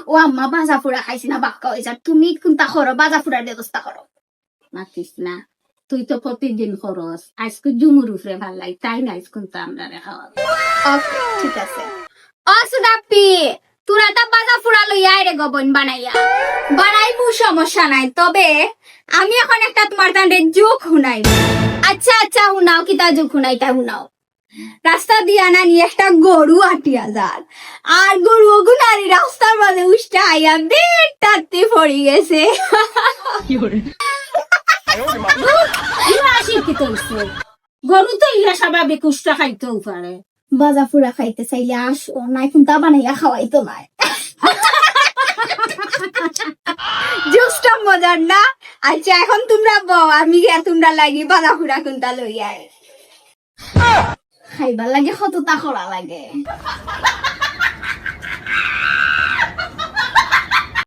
ও আম্মা বাজা ফুড়া খাইছি না বাক্কা হয়ে যা তুমি কোনটা করো বাজা ফুড়ার ব্যবস্থা করো মাতিস না তুই তো প্রতিদিন খরচ আজকে জুমুর উপরে ভাল লাগে তাই না কিন্তু আমরা খাওয়া ওকে ঠিক আছে ও সুদাপ্পি তোরা তা বাজা ফুড়া লইয়া রে গবন বানাইয়া বানাইবো সমস্যা নাই তবে আমি এখন একটা তোমার তান্ডে জোক শুনাই আচ্ছা আচ্ছা শুনাও কিতা জোক শুনাইতা শুনাও রাস্তা দিয়া না নিয়ে একটা গরু আটিয়া যার আর গরু ওগুনারি রাস্তার মাঝে উষ্টা আইয়া বেটাতে পড়ে গেছে গরু তো ইয়া স্বাভাবিক উষ্টা খাইতেও পারে বাজা ফুড়া খাইতে চাইলে আসো নাই কিন্তু বানাইয়া খাওয়াইতো নাই জোসটা মজার না আচ্ছা এখন তোমরা বউ আমি গিয়া তোমরা লাগি বাজা ফুড়া কোনটা লইয়া খাইবার লাগে কতটা করা লাগে